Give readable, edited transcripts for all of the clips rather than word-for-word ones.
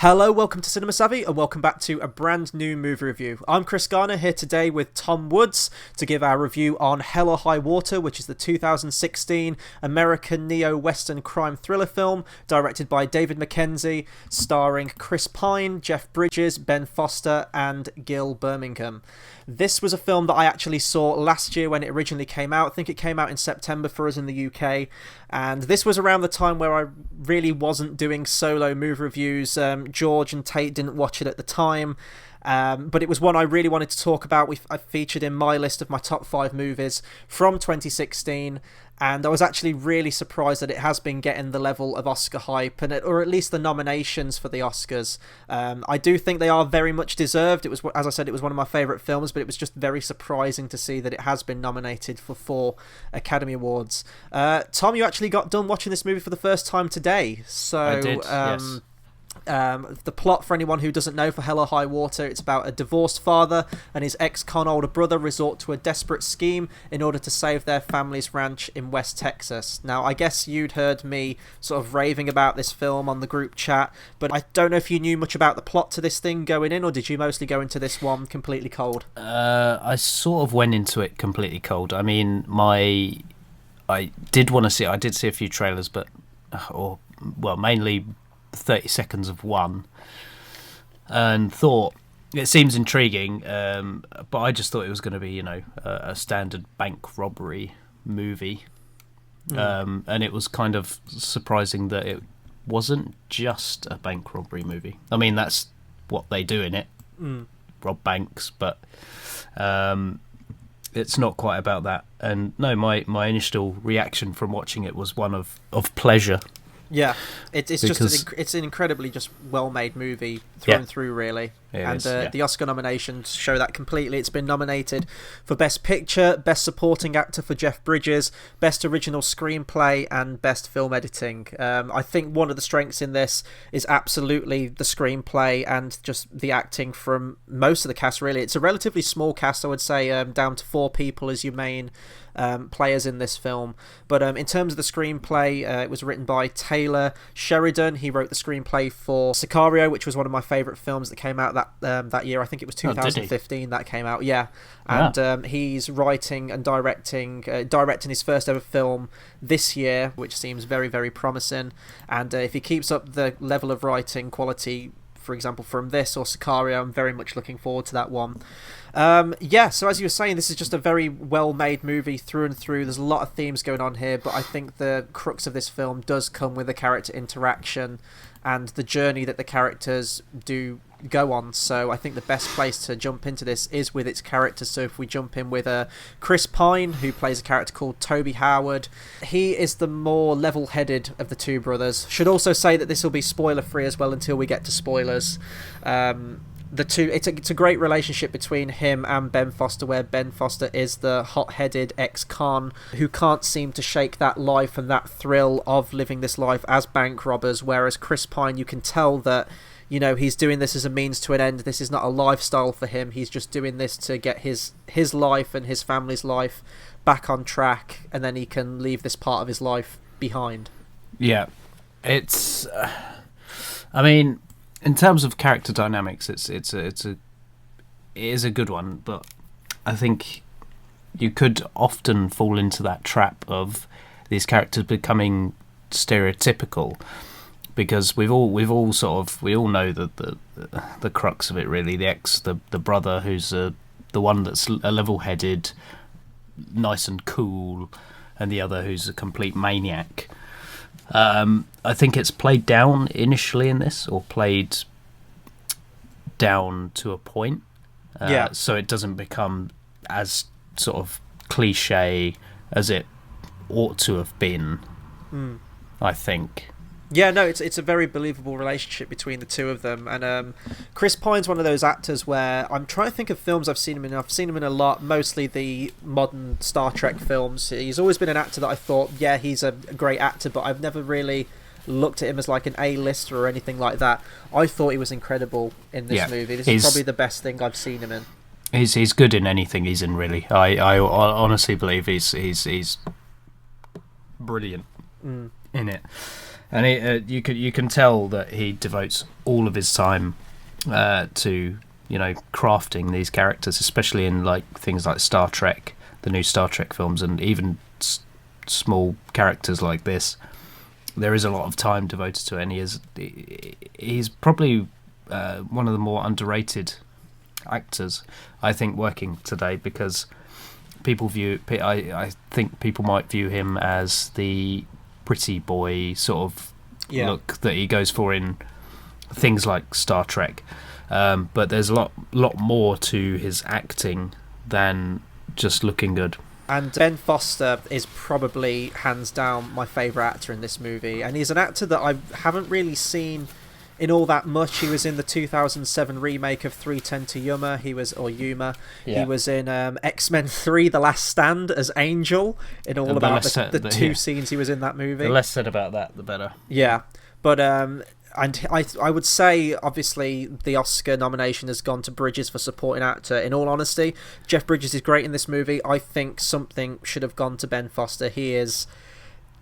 Hello, welcome to Cinematography and welcome back to a brand new movie review. I'm Chris Garner here today with Tom Woods to give our review on Hell or High Water, which is the 2016 American neo-western crime thriller film directed by David Mackenzie, starring Chris Pine, Jeff Bridges, Ben Foster and Gil Birmingham. This was a film that I actually saw last year when it originally came out. I think it came out in September for us in the UK, and this was around the time where I really wasn't doing solo movie reviews. George and Tate didn't watch it at the time, but it was one I really wanted to talk about. I featured in my list of my top 5 movies from 2016, and I was actually really surprised that it has been getting the level of Oscar hype, or at least the nominations for the Oscars. I do think they are very much deserved. It was, as I said, it was one of my favourite films, but it was just very surprising to see that it has been nominated for 4 Academy Awards. Tom, you actually got done watching this movie for the first time today, so I did, yes. The plot, for anyone who doesn't know, for Hell or High Water, it's about a divorced father and his ex-con older brother resort to a desperate scheme in order to save their family's ranch in West Texas. Now, I guess you'd heard me sort of raving about this film on the group chat, but I don't know if you knew much about the plot to this thing going in, or did you mostly go into this one completely cold? I sort of went into it completely cold. I mean, I did want to see it. I did see a few trailers, but mainly 30 seconds of one, and thought it seems intriguing, but I just thought it was going to be, a standard bank robbery movie. And it was kind of surprising that it wasn't just a bank robbery movie. I mean, that's what they do in it, rob banks, but it's not quite about that. And no, my initial reaction from watching it was one of pleasure. Yeah, it's an incredibly just well-made movie through and through, really. The Oscar nominations show that completely. It's been nominated for Best Picture, Best Supporting Actor for Jeff Bridges, Best Original Screenplay, and Best Film Editing. I think one of the strengths in this is absolutely the screenplay and just the acting from most of the cast, really. It's a relatively small cast, I would say, down to 4 people as your main players in this film. But in terms of the screenplay, it was written by Taylor Sheridan. He wrote the screenplay for Sicario, which was one of my favourite films that came out that year. I think it was 2015 that came out. Yeah, and he's writing and directing his first ever film this year, which seems very, very promising. And if he keeps up the level of writing quality, for example, from this or Sicario, I'm very much looking forward to that one. So as you were saying, this is just a very well-made movie through and through. There's a lot of themes going on here, but I think the crux of this film does come with the character interaction and the journey that the characters do go on. So I think the best place to jump into this is with its characters. So if we jump in with Chris Pine, who plays a character called Toby Howard, he is the more level-headed of the 2 brothers. Should also say that this will be spoiler-free as well until we get to spoilers. It's a great relationship between him and Ben Foster, where Ben Foster is the hot-headed ex-con who can't seem to shake that life and that thrill of living this life as bank robbers, whereas Chris Pine, you can tell that he's doing this as a means to an end. This is not a lifestyle for him. He's just doing this to get his life and his family's life back on track, and then he can leave this part of his life behind. Yeah, it's I mean, in terms of character dynamics, it is a good one, but I think you could often fall into that trap of these characters becoming stereotypical, because we all know that the crux of it, really, the brother who's the one that's a level-headed, nice and cool, and the other who's a complete maniac. I think it's played down initially in this, or played down to a point, so it doesn't become as sort of cliche as it ought to have been. I think. Yeah, no, it's a very believable relationship between the 2 of them, and Chris Pine's one of those actors where I'm trying to think of films I've seen him in. I've seen him in a lot, mostly the modern Star Trek films. He's always been an actor that I thought, yeah, he's a great actor, but I've never really looked at him as like an A-lister or anything like that. I thought he was incredible in this movie. This is probably the best thing I've seen him in. He's good in anything he's in, really. I honestly believe he's brilliant in it. And you can tell that he devotes all of his time to crafting these characters, especially in like things like Star Trek, the new Star Trek films, and even small characters like this. There is a lot of time devoted to it, and he's probably one of the more underrated actors, I think, working today, because I think people might view him as the pretty boy sort of look that he goes for in things like Star Trek, but there's a lot more to his acting than just looking good. And Ben Foster is probably hands down my favourite actor in this movie, and he's an actor that I haven't really seen in all that much. He was in the 2007 remake of 3:10 to Yuma. He was in X-Men 3: The Last Stand as Angel, in all about the two scenes he was in that movie. The less said about that, the better. Yeah, but and I would say, obviously, the Oscar nomination has gone to Bridges for supporting actor. In all honesty, Jeff Bridges is great in this movie. I think something should have gone to Ben Foster. He is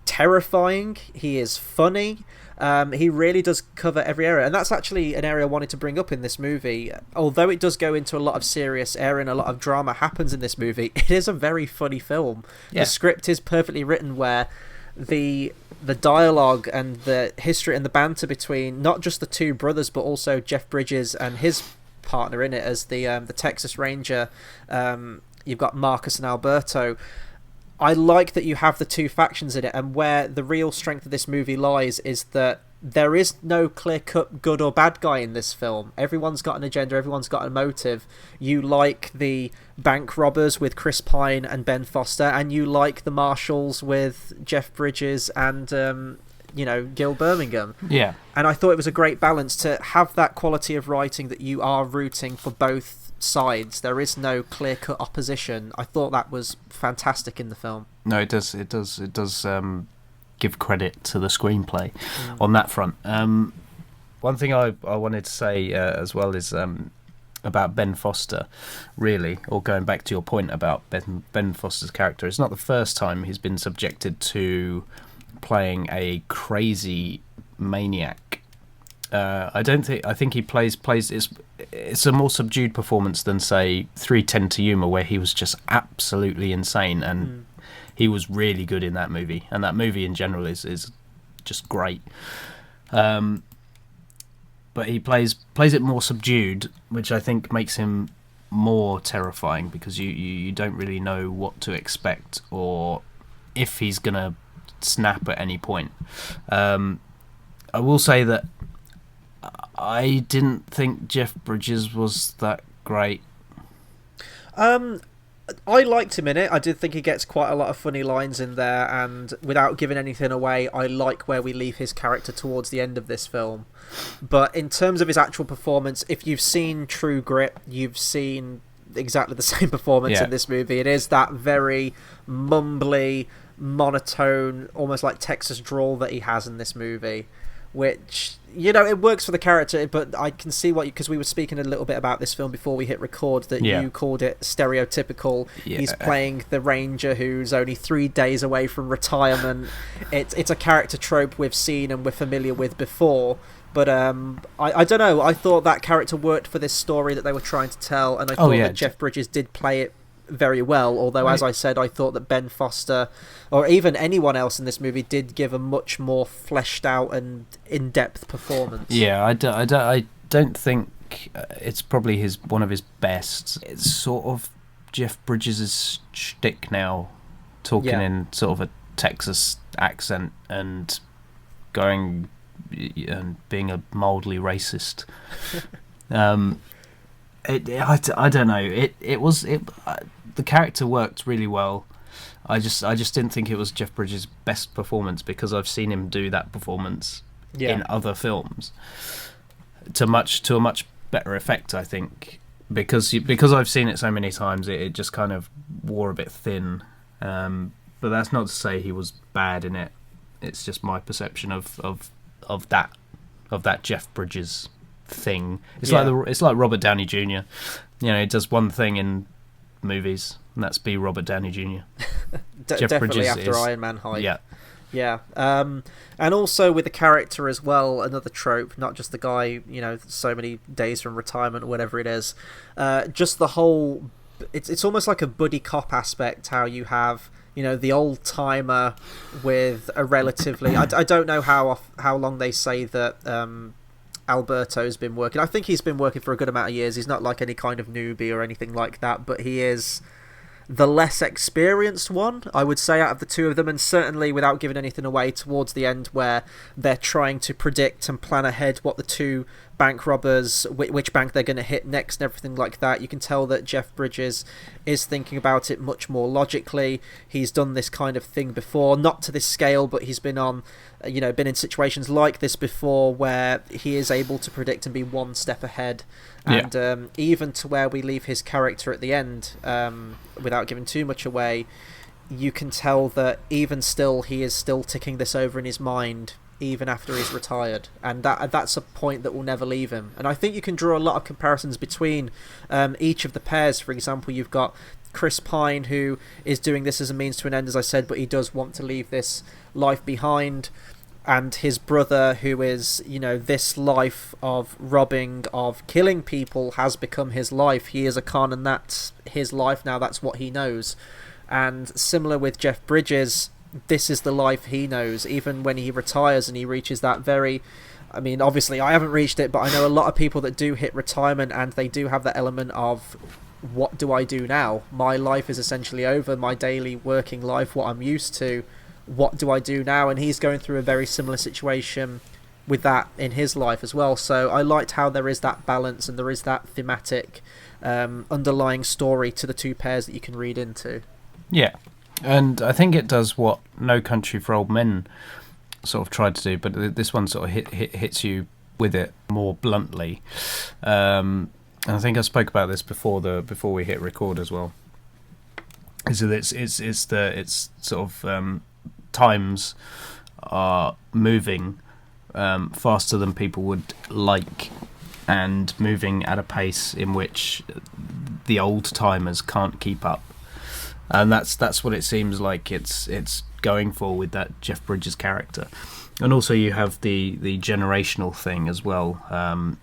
terrifying. He is funny. He really does cover every area, and that's actually an area I wanted to bring up in this movie. Although it does go into a lot of serious area and a lot of drama happens in this movie, it is a very funny film. Yeah. The script is perfectly written, where the dialogue and the history and the banter between not just the two brothers, but also Jeff Bridges and his partner in it as the Texas Ranger. You've got Marcus and Alberto. I like that you have the two factions in it, and where the real strength of this movie lies is that there is no clear-cut good or bad guy in this film. Everyone's got an agenda, everyone's got a motive. You like the bank robbers with Chris Pine and Ben Foster, and you like the marshals with Jeff Bridges and Gil Birmingham. Yeah. And I thought it was a great balance to have that quality of writing that you are rooting for both sides. There is no clear-cut opposition. I thought that was fantastic in the film. No, it does give credit to the screenplay on that front. One thing I wanted to say as well is about Ben Foster, really, or going back to your point about Ben Foster's character. It's not the first time he's been subjected to playing a crazy maniac. I think he plays it's a more subdued performance than, say, 3:10 to Yuma, where he was just absolutely insane, and he was really good in that movie, and that movie in general is just great. But he plays it more subdued, which I think makes him more terrifying, because you don't really know what to expect or if he's gonna snap at any point. I will say that I didn't think Jeff Bridges was that great. I liked him in it. I did think he gets quite a lot of funny lines in there, and without giving anything away, I like where we leave his character towards the end of this film. But in terms of his actual performance, if you've seen True Grit, you've seen exactly the same performance in this movie. It is that very mumbly, monotone, almost like Texas drawl that he has in this movie, which, it works for the character, but I can see because we were speaking a little bit about this film before we hit record, that you called it stereotypical. Yeah. He's playing the Ranger who's only 3 days away from retirement. It's a character trope we've seen and we're familiar with before, but I don't know, I thought that character worked for this story that they were trying to tell, and I thought that Jeff Bridges did play it very well, although as I said, I thought that Ben Foster or even anyone else in this movie did give a much more fleshed out and in-depth performance. I don't think it's probably one of his best. It's sort of Jeff Bridges' shtick now, talking in sort of a Texas accent and going and being a mildly racist. I don't know. The character worked really well. I just didn't think it was Jeff Bridges' best performance, because I've seen him do that performance in other films to a much better effect, I think, because I've seen it so many times. It just kind of wore a bit thin. But that's not to say he was bad in it. It's just my perception of that Jeff Bridges thing. It's like Robert Downey Jr. He does one thing in movies, and that's be Robert Downey Jr. Jeff definitely Bridges after Iron Man hype. Yeah, and also with the character as well, another trope, not just the guy, so many days from retirement or whatever it is, just the whole, it's almost like a buddy cop aspect, how you have, the old timer with a relatively, I don't know how long they say that Alberto's been working. I think he's been working for a good amount of years. He's not like any kind of newbie or anything like that, but he is the less experienced one, I would say, out of the two of them, and certainly without giving anything away, towards the end where they're trying to predict and plan ahead what the two bank robbers, which bank they're going to hit next and everything like that, you can tell that Jeff Bridges is thinking about it much more logically. He's done this kind of thing before, not to this scale, but he's been on, been in situations like this before where he is able to predict and be one step ahead. And even to where we leave his character at the end, without giving too much away, you can tell that even still he is still ticking this over in his mind even after he's retired, and that's a point that will never leave him. And I think you can draw a lot of comparisons between each of the pairs. For example, you've got Chris Pine, who is doing this as a means to an end, as I said, but he does want to leave this life behind, and his brother, who is, this life of robbing, of killing people has become his life. He is a con, and that's his life now. That's what he knows. And similar with Jeff Bridges, this is the life he knows. Even when he retires and he reaches that very... I mean, obviously, I haven't reached it, but I know a lot of people that do hit retirement, and they do have that element of, what do I do now? My life is essentially over, my daily working life, what I'm used to. What do I do now? And he's going through a very similar situation with that in his life as well. So I liked how there is that balance and there is that thematic underlying story to the two pairs that you can read into. Yeah, and I think it does what No Country for Old Men sort of tried to do, but this one sort of hits you with it more bluntly. And I think I spoke about this before we hit record as well. Is that it's sort of times are moving faster than people would like, and moving at a pace in which the old timers can't keep up, and that's what it seems like it's going for with that Jeff Bridges character. And also you have the generational thing as well,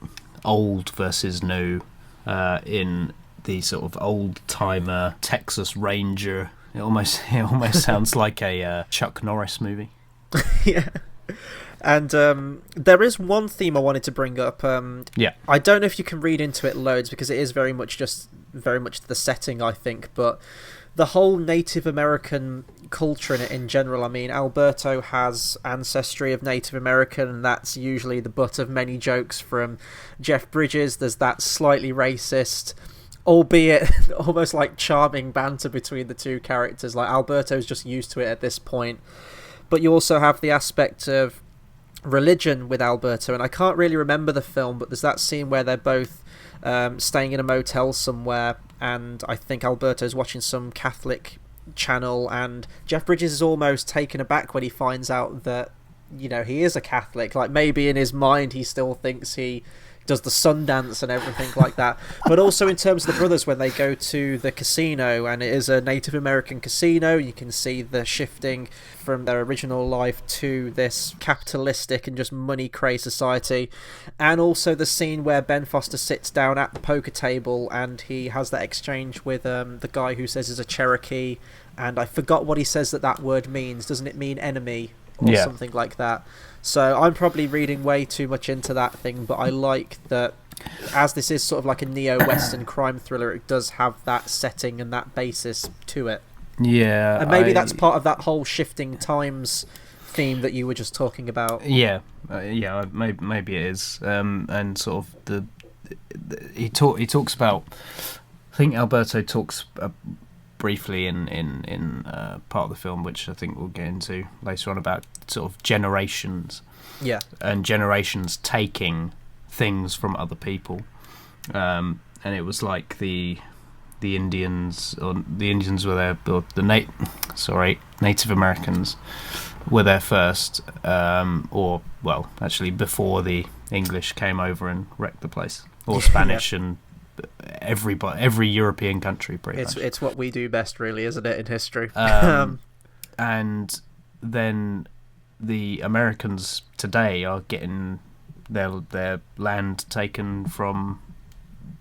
old versus new, in the sort of old timer Texas Ranger. It almost sounds like a Chuck Norris movie. Yeah. And there is one theme I wanted to bring up. I don't know if you can read into it loads, because it is very much the setting, I think, but the whole Native American culture in it in general. I mean, Alberto has ancestry of Native American, and that's usually the butt of many jokes from Jeff Bridges. There's that slightly racist, albeit almost like charming banter between the two characters. Like, Alberto's just used to it at this point. But you also have the aspect of religion with Alberto, and I can't really remember the film, but there's that scene where they're both staying in a motel somewhere, and I think Alberto's watching some Catholic channel, and Jeff Bridges is almost taken aback when he finds out that, he is a Catholic. Like, maybe in his mind he still thinks he does the Sundance and everything like that. But also in terms of the brothers, when they go to the casino, and it is a Native American casino, you can see the shifting from their original life to this capitalistic and just money crazed society. And also the scene where Ben Foster sits down at the poker table and he has that exchange with the guy who says he's a Cherokee, and I forgot what he says that word means. Doesn't it mean enemy or something like that? So I'm probably reading way too much into that thing, but I like that, as this is sort of like a neo-Western crime thriller, it does have that setting and that basis to it. Yeah. And maybe that's part of that whole shifting times theme that you were just talking about. Yeah. Maybe it is. And sort of he talks about, I think Alberto talks briefly in part of the film, which I think we'll get into later on, about sort of generations, and generations taking things from other people, and it was like the Indians were there, or Native Americans were there first, or well, actually before the English came over and wrecked the place, or Spanish and every European country pretty much. It's what we do best, really, isn't it, in history? And then the Americans today are getting their land taken from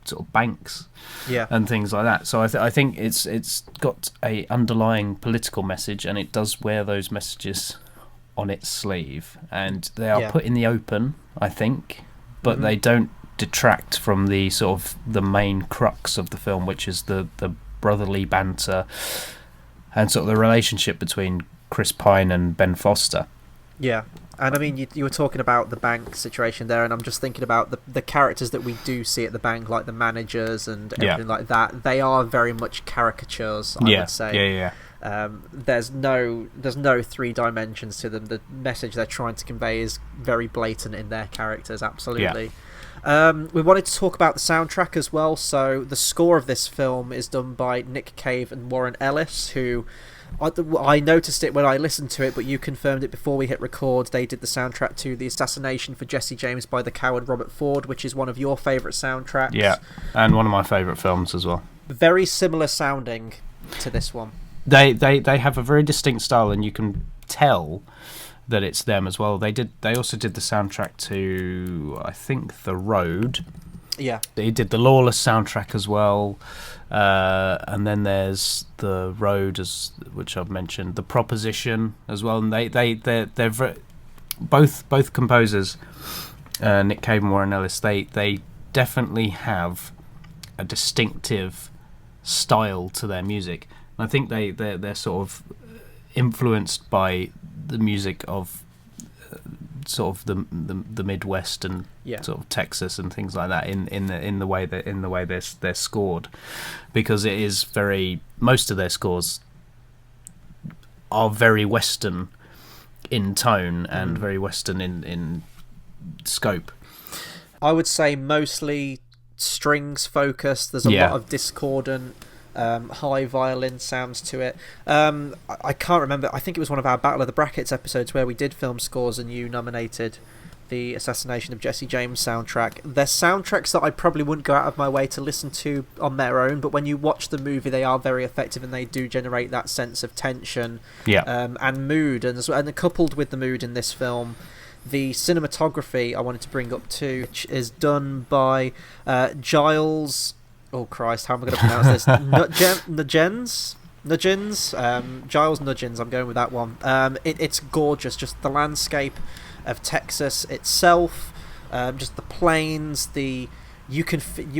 sort of banks, and things like that. So I think it's got a underlying political message, and it does wear those messages on its sleeve, and they are put in the open, I think, but they don't detract from the sort of the main crux of the film, which is the brotherly banter and sort of the relationship between Chris Pine and Ben Foster. Yeah. And I mean, you were talking about the bank situation there, and I'm just thinking about the characters that we do see at the bank, like the managers and everything like that. They are very much caricatures, I would say. There's no three dimensions to them. The message they're trying to convey is very blatant in their characters, absolutely. We wanted to talk about the soundtrack as well. So the score of this film is done by Nick Cave and Warren Ellis, who I noticed it when I listened to it, but you confirmed it before we hit record. They did the soundtrack to The Assassination for Jesse James by the Coward Robert Ford, which is one of your favourite soundtracks. Yeah, and one of my favourite films as well. Very similar sounding to this one. They have a very distinct style, and you can tell that it's them as well. They also did the soundtrack to, I think, The Road. Yeah. They did the Lawless soundtrack as well. And then there's The Road, which I've mentioned, The Proposition as well. And they're both composers, Nick Cave and Warren Ellis. They definitely have a distinctive style to their music. And I think they're sort of influenced by the music of sort of the Midwest and sort of Texas and things like that in the way they're scored, because it is most of their scores are very Western in tone and very Western in scope. I would say mostly strings focused. There's a lot of discordant high violin sounds to it. I can't remember. I think it was one of our Battle of the Brackets episodes where we did film scores and you nominated the Assassination of Jesse James soundtrack. They're soundtracks that I probably wouldn't go out of my way to listen to on their own, but when you watch the movie, they are very effective and they do generate that sense of tension and mood. And coupled with the mood in this film, the cinematography I wanted to bring up too, which is done by Giles... Oh Christ, how am I going to pronounce this? Nudgens? Giles Nudgens, I'm going with that one. It's gorgeous, just the landscape of Texas itself, just the plains, you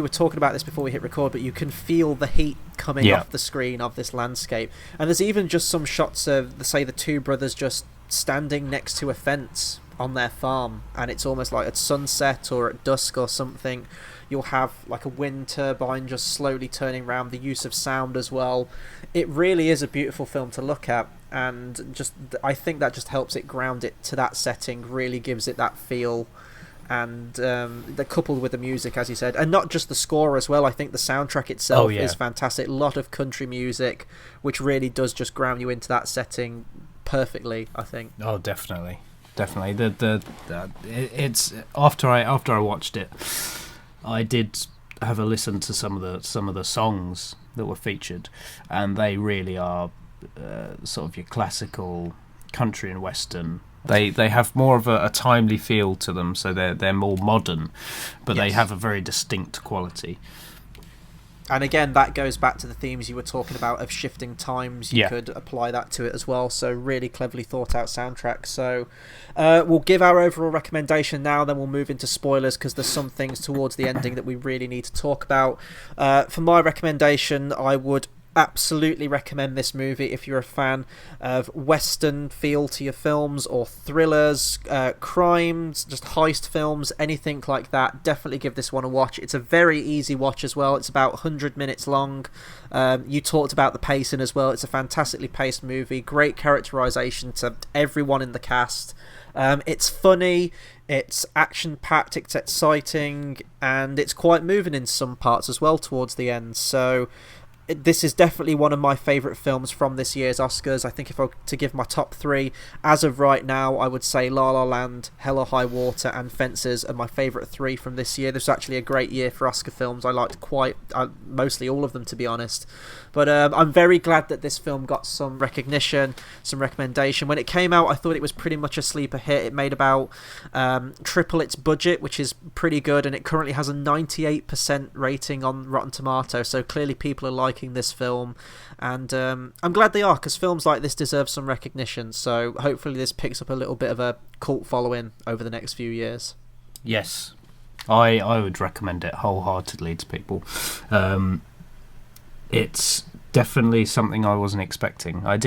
were talking about this before we hit record, but you can feel the heat coming off the screen of this landscape. And there's even just some shots of, say, the two brothers just standing next to a fence on their farm, and it's almost like at sunset or at dusk or something. You'll have like a wind turbine just slowly turning around, the use of sound as well. It really is a beautiful film to look at, and just I think that just helps it ground it to that setting, really gives it that feel, and coupled with the music, as you said, and not just the score as well. I think the soundtrack itself is fantastic. A lot of country music, which really does just ground you into that setting perfectly, I think. Oh, definitely. It's after I watched it, I did have a listen to some of the songs that were featured, and they really are sort of your classical country and western. They have more of a timely feel to them, so they're more modern, but they have a very distinct quality. And again, that goes back to the themes you were talking about of shifting times. You could apply that to it as well. So really cleverly thought out soundtrack. So we'll give our overall recommendation now, then we'll move into spoilers, because there's some things towards the ending that we really need to talk about. For my recommendation, I would absolutely recommend this movie if you're a fan of western feel to your films, or thrillers, crimes, just heist films, anything like that. Definitely give this one a watch. It's a very easy watch as well. It's about 100 minutes long. You talked about the pacing as well. It's a fantastically paced movie, great characterization to everyone in the cast. It's funny, it's action packed, it's exciting, and it's quite moving in some parts as well towards the end. So this is definitely one of my favourite films from this year's Oscars. I think if I were to give my top 3, as of right now, I would say La La Land, Hell or High Water and Fences are my favourite 3 from this year. This was actually a great year for Oscar films. I liked mostly all of them, to be honest. But I'm very glad that this film got some recognition, some recommendation. When it came out, I thought it was pretty much a sleeper hit. It made about triple its budget, which is pretty good, and it currently has a 98% rating on Rotten Tomatoes, so clearly people are liking this film, and I'm glad they are, because films like this deserve some recognition, so hopefully this picks up a little bit of a cult following over the next few years. Yes, I would recommend it wholeheartedly to people. It's definitely something I wasn't expecting. At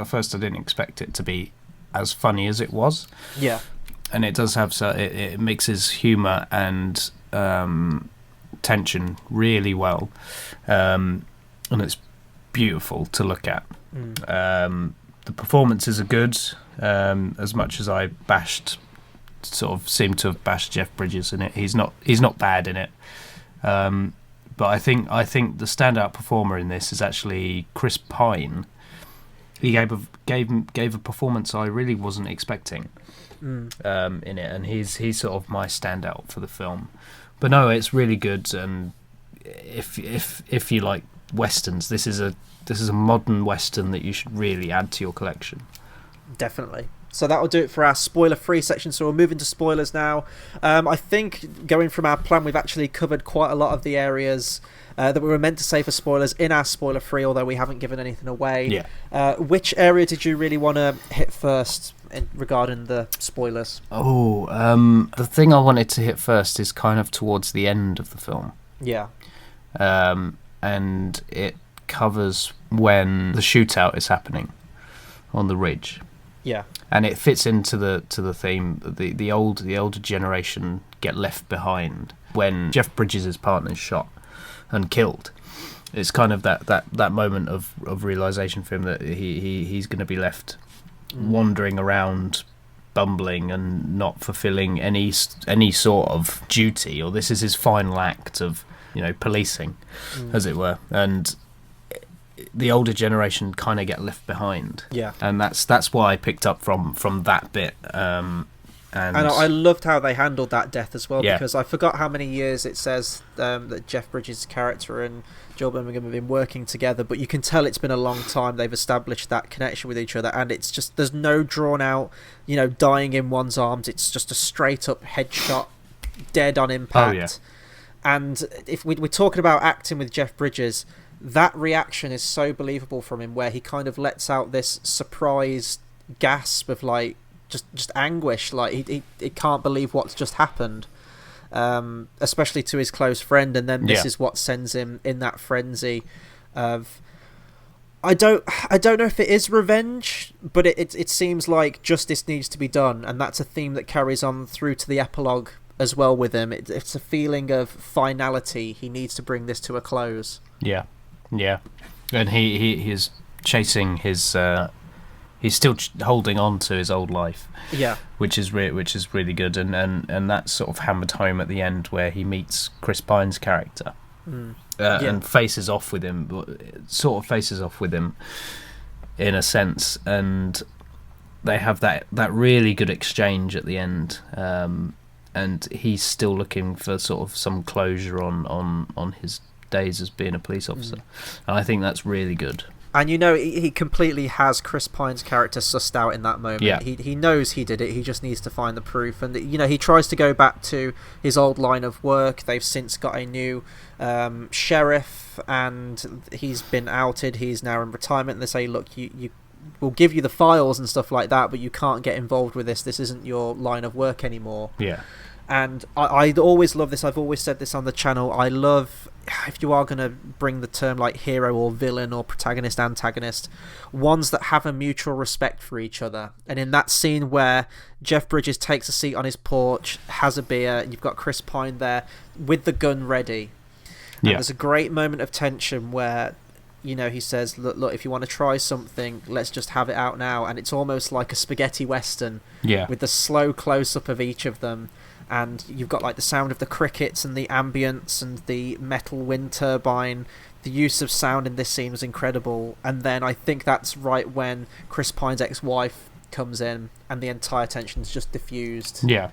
first I didn't expect it to be as funny as it was. Yeah. And it does have it mixes humour and tension really well, and it's beautiful to look at. The performances are good, as much as I seemed to have bashed Jeff Bridges in it. He's not bad in it, but I think the standout performer in this is actually Chris Pine. He gave a performance I really wasn't expecting in it, and he's sort of my standout for the film. But no, it's really good, and if you like westerns, this is a modern western that you should really add to your collection. Definitely. So that'll do it for our spoiler-free section. So we'll move into spoilers now. I think going from our plan, we've actually covered quite a lot of the areas that we were meant to say for spoilers in our spoiler-free, although we haven't given anything away. Yeah. Which area did you really want to hit first regarding the spoilers? The thing I wanted to hit first is kind of towards the end of the film. Yeah. And it covers when the shootout is happening on the ridge. Yeah. And it fits into the theme. The older generation get left behind when Jeff Bridges' partner is shot and killed. It's kind of that moment of realization for him that he's going to be left wandering around, bumbling and not fulfilling any sort of duty, or this is his final act of policing, as it were. And the older generation kind of get left behind. Yeah. And that's why I picked up from that bit. And I loved how they handled that death as well, yeah. Because I forgot how many years it says that Jeff Bridges' character and Gil Birmingham have been working together, but you can tell it's been a long time. They've established that connection with each other, and it's just, there's no drawn out, dying in one's arms. It's just a straight up headshot, dead on impact. Oh, yeah. And if we're talking about acting with Jeff Bridges, that reaction is so believable from him, where he kind of lets out this surprised gasp of like just anguish, like he can't believe what's just happened, especially to his close friend, and then this is what sends him in that frenzy of I don't know if it is revenge, but it seems like justice needs to be done, and that's a theme that carries on through to the epilogue as well with him. It's a feeling of finality. He needs to bring this to a close. Yeah, and he is chasing his. He's still holding on to his old life. Yeah, which is really good, and that's sort of hammered home at the end where he meets Chris Pine's character, and faces off with him in a sense, and they have that really good exchange at the end. And he's still looking for sort of some closure on his days as being a police officer. And I think that's really good. And he completely has Chris Pine's character sussed out in that moment. Yeah. He knows he did it. He just needs to find the proof. And he tries to go back to his old line of work. They've since got a new sheriff, and he's been outed. He's now in retirement. And they say, look, you we'll give you the files and stuff like that, but you can't get involved with this. This isn't your line of work anymore. Yeah. And I always love this. I've always said this on the channel. I love, if you are going to bring the term like hero or villain or protagonist, antagonist, ones that have a mutual respect for each other. And in that scene where Jeff Bridges takes a seat on his porch, has a beer, and you've got Chris Pine there with the gun ready. And there's a great moment of tension where he says, look, if you want to try something, let's just have it out now. And it's almost like a spaghetti western with the slow close-up of each of them. and you've got like the sound of the crickets and the ambience and the metal wind turbine. The use of sound in this scene was incredible, and then I think that's right when Chris Pine's ex-wife comes in and the entire tension's just diffused. Yeah,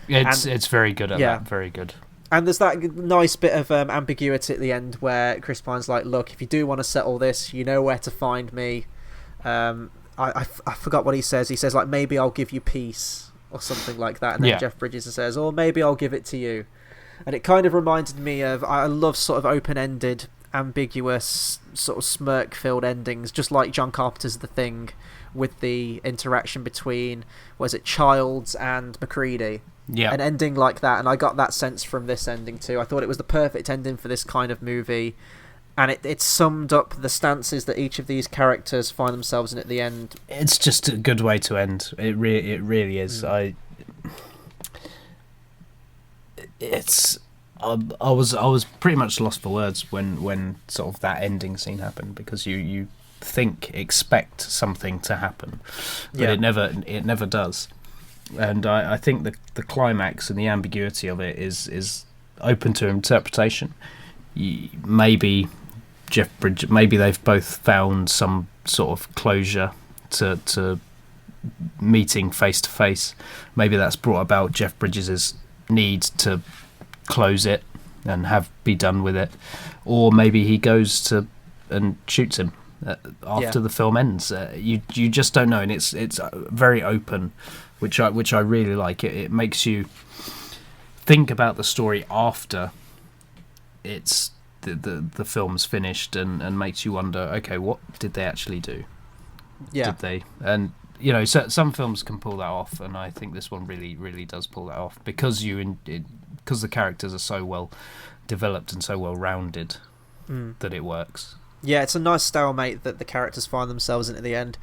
it's very good at that, very good. And there's that nice bit of ambiguity at the end where Chris Pine's like, look, if you do want to settle this, you know where to find me. I forgot what he says. He says, like, maybe I'll give you peace or something like that. And then Jeff Bridges says, or maybe I'll give it to you. And it kind of reminded me of, I love sort of open-ended, ambiguous, sort of smirk-filled endings, just like John Carpenter's The Thing, with the interaction between, was it Childs and MacReady? Yeah. An ending like that, and I got that sense from this ending too. I thought it was the perfect ending for this kind of movie, and it summed up the stances that each of these characters find themselves in at the end. It's just a good way to end. It really is. I was pretty much lost for words when sort of that ending scene happened, because you expect something to happen, but it never does. And I think the climax and the ambiguity of it is open to interpretation. Maybe Jeff Bridges, maybe they've both found some sort of closure to meeting face to face. Maybe that's brought about Jeff Bridges' need to close it and be done with it, or maybe he goes to and shoots him after the film ends. You just don't know, and it's very open, which I really like. It makes you think about the story after it's the film's finished, and makes you wonder, okay, what did they actually do? Did they? And so some films can pull that off, and I think this one really does pull that off, because because the characters are so well developed and so well rounded that it works. Yeah, it's a nice stalemate that the characters find themselves in at the end.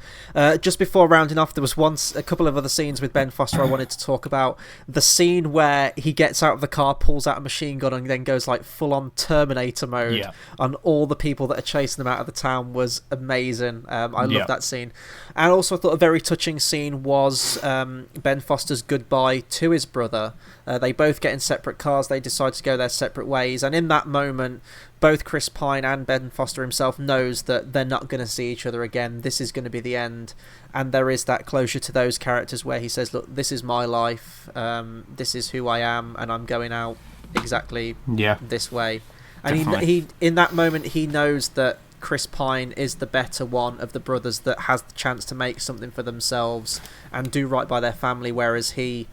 Just before rounding off, there was a couple of other scenes with Ben Foster I wanted to talk about. The scene where he gets out of the car, pulls out a machine gun, and then goes like full-on Terminator mode on all the people that are chasing them out of the town was amazing. I love that scene. And also I thought a very touching scene was Ben Foster's goodbye to his brother. They both get in separate cars. They decide to go their separate ways. And in that moment, both Chris Pine and Ben Foster himself knows that they're not going to see each other again. This is going to be the end. And there is that closure to those characters where he says, look, this is my life. This is who I am. And I'm going out exactly this way. And he in that moment, he knows that Chris Pine is the better one of the brothers that has the chance to make something for themselves and do right by their family, whereas he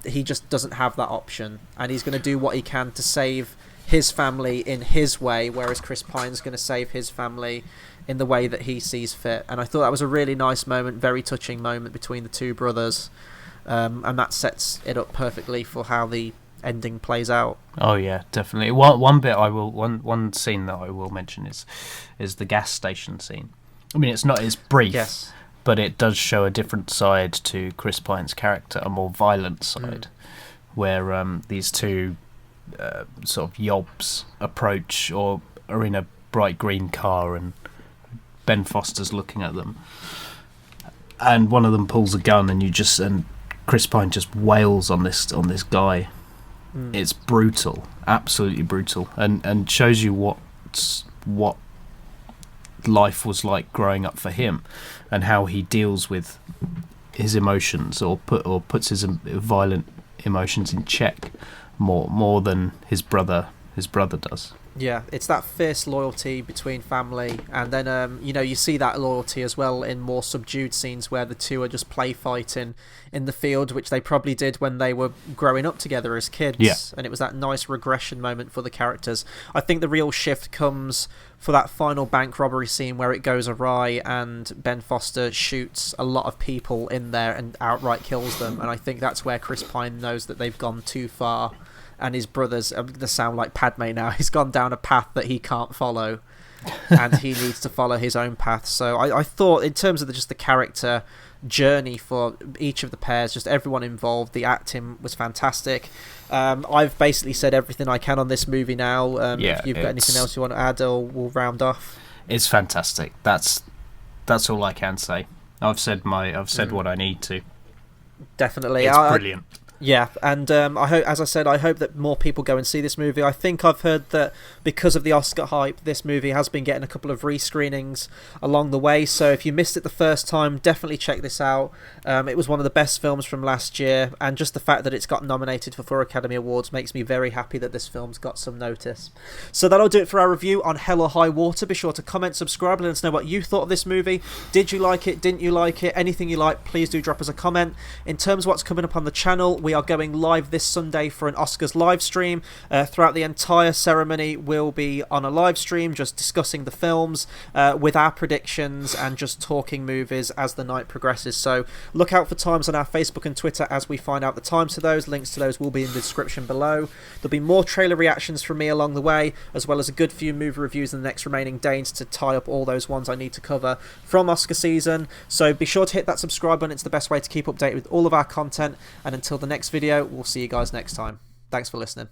just doesn't have that option, and he's going to do what he can to save his family in his way, whereas Chris Pine's going to save his family in the way that he sees fit. And I thought that was a really nice moment, very touching moment between the two brothers, and that sets it up perfectly for how the ending plays out. Oh yeah, definitely. One scene that I will mention is the gas station scene. I mean, it's brief. Yes. But it does show a different side to Chris Pine's character, a more violent side, where these two sort of yobs approach, or are in a bright green car, and Ben Foster's looking at them, and one of them pulls a gun, and Chris Pine just wails on this guy. It's brutal, absolutely brutal, and shows you what life was like growing up for him, and how he deals with his emotions, or puts his violent emotions in check more than his brother does. Yeah, it's that fierce loyalty between family, and then you see that loyalty as well in more subdued scenes where the two are just play fighting in the field, which they probably did when they were growing up together as kids, and it was that nice regression moment for the characters. I think the real shift comes for that final bank robbery scene where it goes awry and Ben Foster shoots a lot of people in there and outright kills them, and I think that's where Chris Pine knows that they've gone too far, and his brothers, they sound like Padme now, he's gone down a path that he can't follow, and he needs to follow his own path. So I thought, in terms of just the character journey for each of the pairs, just everyone involved, the acting was fantastic. I've basically said everything I can on this movie now. If you've got anything else you want to add, or we'll round off. It's fantastic. That's all I can say. I've said what I need to. Definitely. It's brilliant. Yeah, and I hope, as I said, I hope that more people go and see this movie. I think I've heard that because of the Oscar hype, this movie has been getting a couple of rescreenings along the way. So if you missed it the first time, definitely check this out. It was one of the best films from last year, and just the fact that it's got nominated for 4 Academy Awards makes me very happy that this film's got some notice. So that'll do it for our review on Hell or High Water. Be sure to comment, subscribe, and let us know what you thought of this movie. Did you like it? Didn't you like it? Anything you like, please do drop us a comment. In terms of what's coming up on the channel, we are going live this Sunday for an Oscars live stream. Throughout the entire ceremony, we'll be on a live stream just discussing the films with our predictions and just talking movies as the night progresses. So look out for times on our Facebook and Twitter as we find out the times to those. Links to those will be in the description below. There'll be more trailer reactions from me along the way, as well as a good few movie reviews in the next remaining days to tie up all those ones I need to cover from Oscar season. So be sure to hit that subscribe button. It's the best way to keep updated with all of our content. And until the next video, we'll see you guys next time. Thanks for listening.